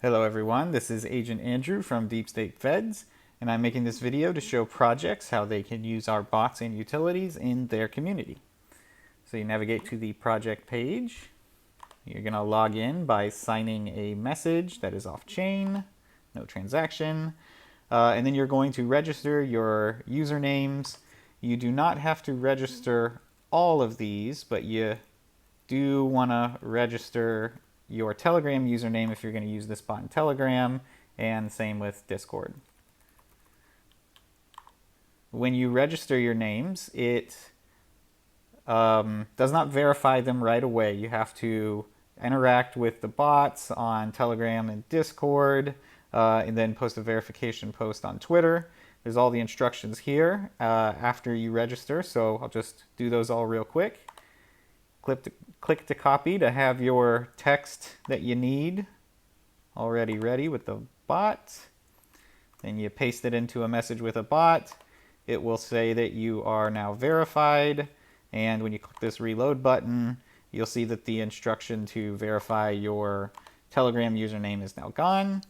Hello everyone, this is Agent Andrew from Deep State FEDS, and I'm making this video to show projects how they can use our bots and utilities in their community. So you navigate to the project page. You're going to log in by signing a message that is off-chain, no transaction, and then you're going to register your usernames. You do not have to register all of these, but you do want to register your Telegram username if you're going to use this bot in Telegram, and same with Discord. When you register your names, it does not verify them right away. You have to interact with the bots on Telegram and Discord, and then post a verification post on Twitter. There's all the instructions here after you register, so I'll just do those all real quick. Click to copy to have your text that you need already ready with the bot. Then you paste it into a message with a bot. It will say that you are now verified, and when you click this reload button, you'll see that the instruction to verify your Telegram username is now gone.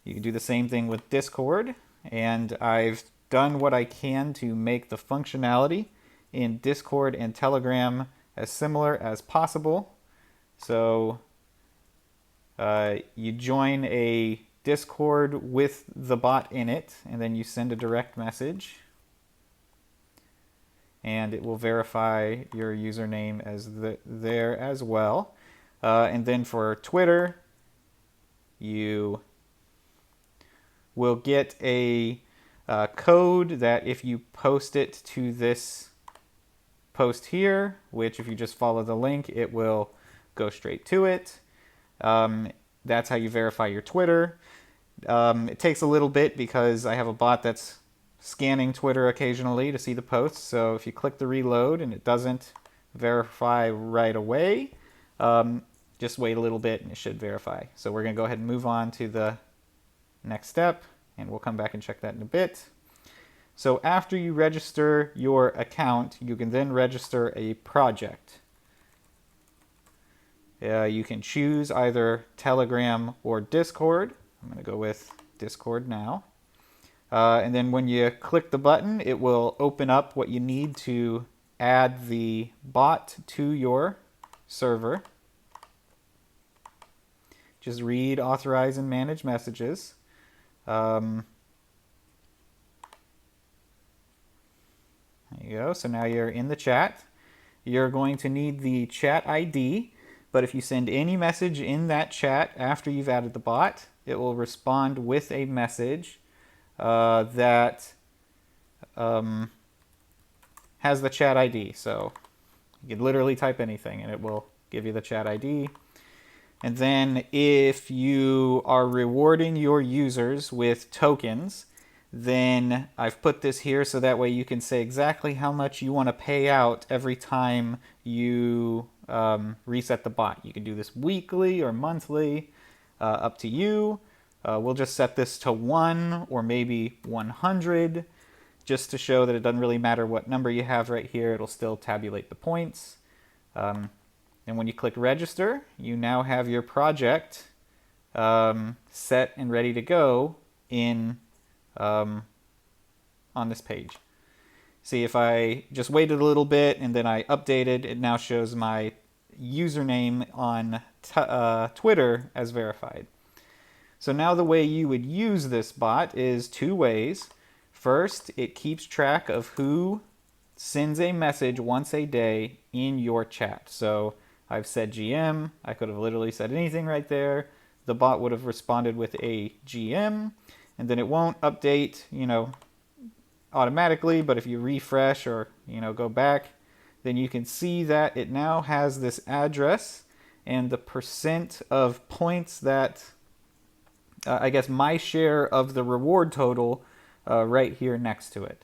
You can do the same thing with Discord, and I've done what I can to make the functionality in Discord and Telegram as similar as possible. So you join a Discord with the bot in it, and then you send a direct message, and it will verify your username as there as well. And then for Twitter, you will get a code that if you post it to this post here, which if you just follow the link, it will go straight to it. That's how you verify your Twitter. It takes a little bit because I have a bot that's scanning Twitter occasionally to see the posts. So if you click the reload and it doesn't verify right away, just wait a little bit and it should verify. So we're going to go ahead and move on to the next step, and we'll come back and check that in a bit. So after you register your account, you can then register a project. You can choose either Telegram or Discord. I'm going to go with Discord now. And then when you click the button, it will open up what you need to add the bot to your server. Just read, authorize, and manage messages. There you go. So now you're in the chat. You're going to need the chat ID, but if you send any message in that chat after you've added the bot, it will respond with a message that has the chat ID. So you can literally type anything and it will give you the chat ID. And then if you are rewarding your users with tokens, then I've put this here so that way you can say exactly how much you want to pay out every time you reset the bot. You can do this weekly or monthly, up to you. We'll just set this to 1 or maybe 100 just to show that it doesn't really matter what number you have right here. It'll still tabulate the points. And when you click register, you now have your project set and ready to go in on this page. See, if I just waited a little bit and then I updated, it now shows my username on Twitter as verified. So now the way you would use this bot is two ways. First, it keeps track of who sends a message once a day in your chat. So I've said GM, I could have literally said anything right there. The bot would have responded with a GM, and then it won't update, automatically, but if you refresh or, go back, then you can see that it now has this address and the percent of points that, I guess my share of the reward total right here next to it.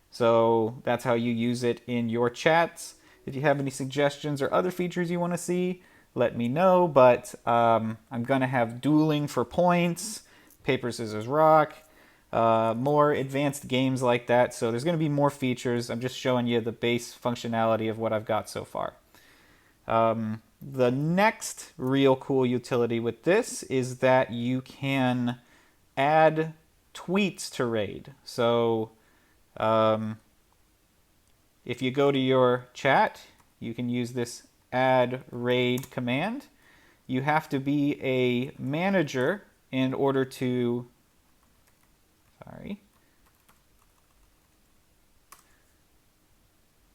So that's how you use it in your chats. If you have any suggestions or other features you want to see, let me know, but I'm going to have dueling for points, paper, scissors, rock, more advanced games like that. So there's going to be more features. I'm just showing you the base functionality of what I've got so far. The next real cool utility with this is that you can add tweets to RAID. So if you go to your chat, you can use this add RAID command. You have to be a manager in order to,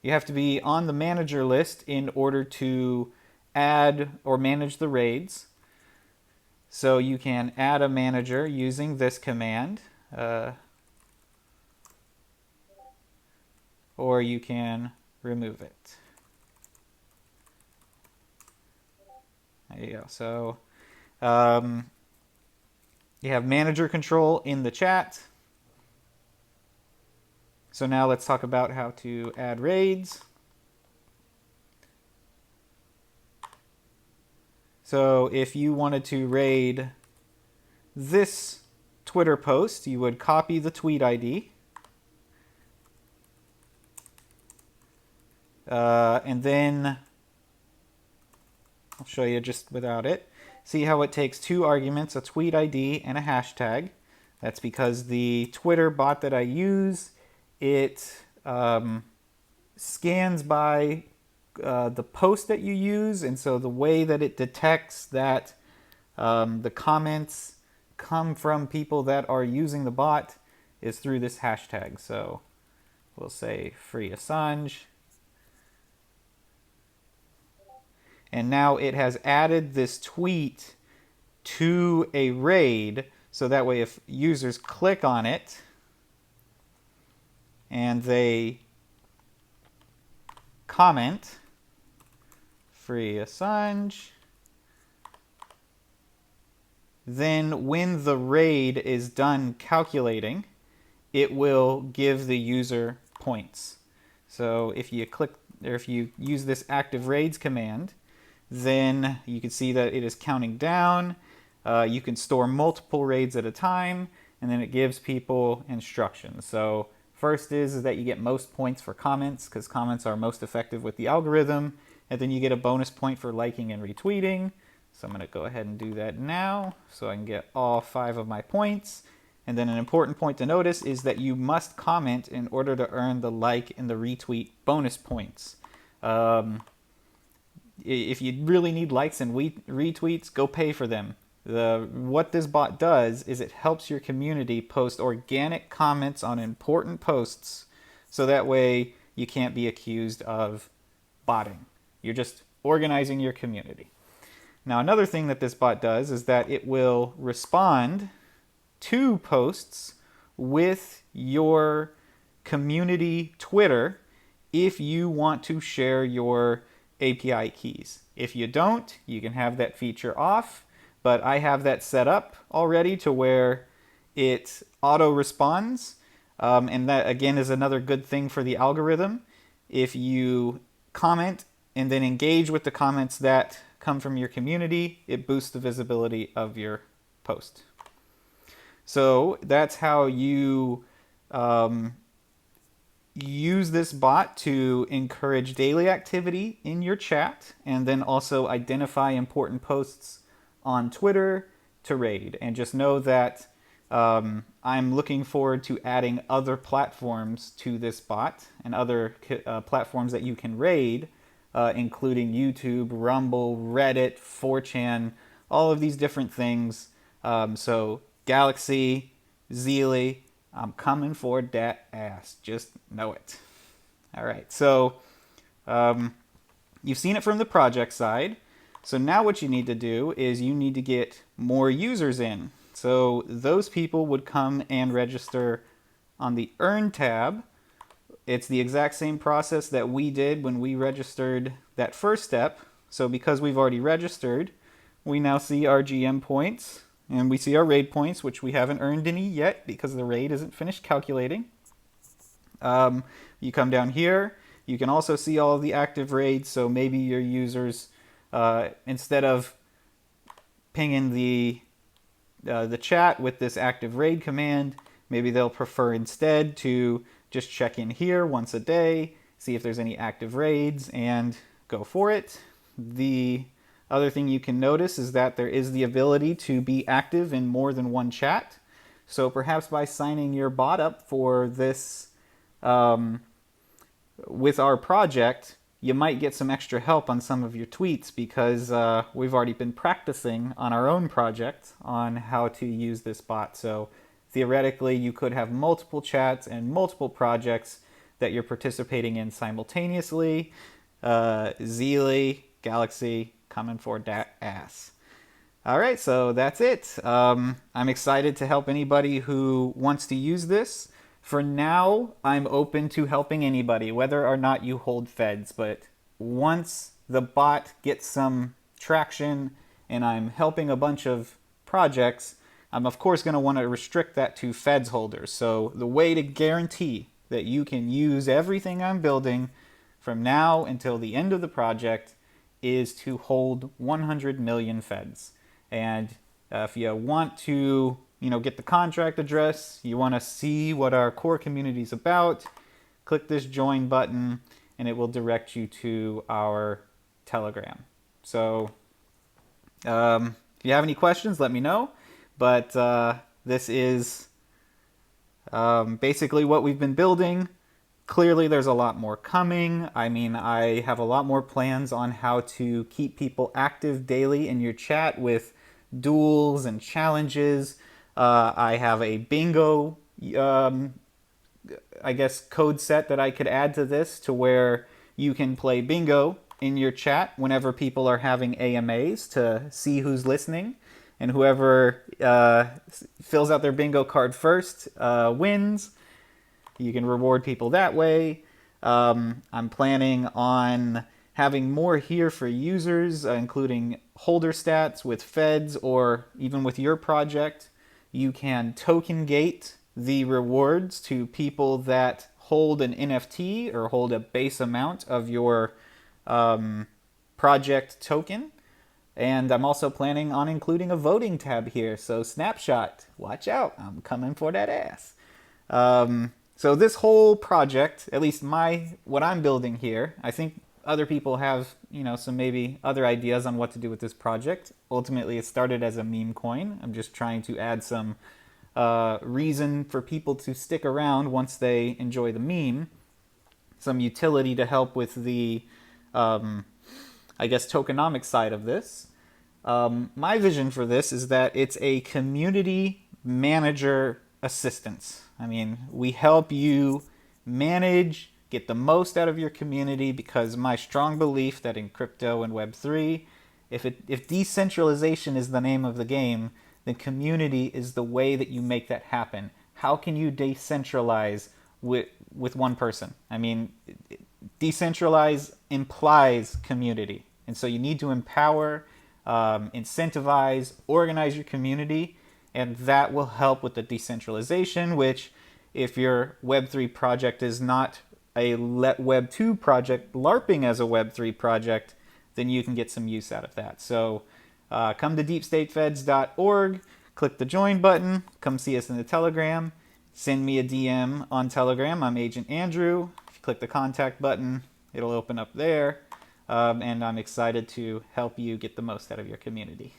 you have to be on the manager list in order to add or manage the raids. So you can add a manager using this command, or you can remove it. There you go. So you have manager control in the chat. So now let's talk about how to add raids. So if you wanted to raid this Twitter post, you would copy the tweet ID. And then I'll show you just without it. See how it takes two arguments, a tweet ID and a hashtag. That's because the Twitter bot that I use, it scans by the post that you use, and so the way that it detects that the comments come from people that are using the bot is through this hashtag. So we'll say free Assange. And now it has added this tweet to a raid, so that way if users click on it and they comment, free Assange, then when the raid is done calculating, it will give the user points. So if you click, or if you use this active raids command, then you can see that it is counting down. You can store multiple raids at a time, and then it gives people instructions. So first is that you get most points for comments, because comments are most effective with the algorithm, and then you get a bonus point for liking and retweeting. So I'm going to go ahead and do that now so I can get all 5 of my points. And then an important point to notice is that you must comment in order to earn the like and the retweet bonus points. If you really need likes and retweets, go pay for them. What this bot does is it helps your community post organic comments on important posts, so that way you can't be accused of botting. You're just organizing your community. Now, another thing that this bot does is that it will respond to posts with your community Twitter if you want to share your API keys. If you don't, you can have that feature off, but I have that set up already to where it auto responds, and that again is another good thing for the algorithm. If you comment and then engage with the comments that come from your community, it boosts the visibility of your post. So that's how you use this bot to encourage daily activity in your chat, and then also identify important posts on Twitter to raid. And just know that I'm looking forward to adding other platforms to this bot, and other platforms that you can raid, including YouTube, Rumble, Reddit, 4chan, all of these different things. So Galaxy, Zeely, I'm coming for that ass. Just know it. All right, so you've seen it from the project side. So now what you need to do is you need to get more users in. So those people would come and register on the Earn tab. It's the exact same process that we did when we registered that first step. So because we've already registered, we now see our GM points. And we see our raid points, which we haven't earned any yet because the raid isn't finished calculating. You come down here. You can also see all of the active raids. So maybe your users, instead of pinging the chat with this active raid command, maybe they'll prefer instead to just check in here once a day, see if there's any active raids, and go for it. The Other thing you can notice is that there is the ability to be active in more than one chat. So perhaps by signing your bot up for this with our project, you might get some extra help on some of your tweets because we've already been practicing on our own project on how to use this bot. So theoretically, you could have multiple chats and multiple projects that you're participating in simultaneously. Zeely, Galaxy, coming for that ass. All right, so that's it. I'm excited to help anybody who wants to use this. For now, I'm open to helping anybody, whether or not you hold FEDS. But once the bot gets some traction and I'm helping a bunch of projects, I'm of course going to want to restrict that to FEDS holders. So the way to guarantee that you can use everything I'm building from now until the end of the project is to hold 100 million FEDS. And if you want to get the contract address, you want to see what our core community is about, click this join button and it will direct you to our Telegram. So if you have any questions, let me know. But this is basically what we've been building. Clearly there's a lot more coming. I mean, I have a lot more plans on how to keep people active daily in your chat with duels and challenges. I have a bingo, I guess, code set that I could add to this to where you can play bingo in your chat whenever people are having AMAs to see who's listening. And whoever fills out their bingo card first wins. You can reward people that way. I'm planning on having more here for users, including holder stats with FEDS or even with your project. You can token gate the rewards to people that hold an NFT or hold a base amount of your project token. And I'm also planning on including a voting tab here. So Snapshot, watch out, I'm coming for that ass. So this whole project, at least what I'm building here, I think other people have, some maybe other ideas on what to do with this project. Ultimately, it started as a meme coin. I'm just trying to add some reason for people to stick around once they enjoy the meme. Some utility to help with the, tokenomic side of this. My vision for this is that it's a community manager assistance. I mean, we help you manage, get the most out of your community, because my strong belief that in crypto and Web3, if decentralization is the name of the game, then community is the way that you make that happen. How can you decentralize with one person? I mean, decentralize implies community. And so you need to empower, incentivize, organize your community, and that will help with the decentralization, which if your Web3 project is not a Web2 project LARPing as a Web3 project, then you can get some use out of that. So come to deepstatefeds.org, click the join button, come see us in the Telegram, send me a DM on Telegram. I'm Agent Andrew. If you click the contact button, it'll open up there. And I'm excited to help you get the most out of your community.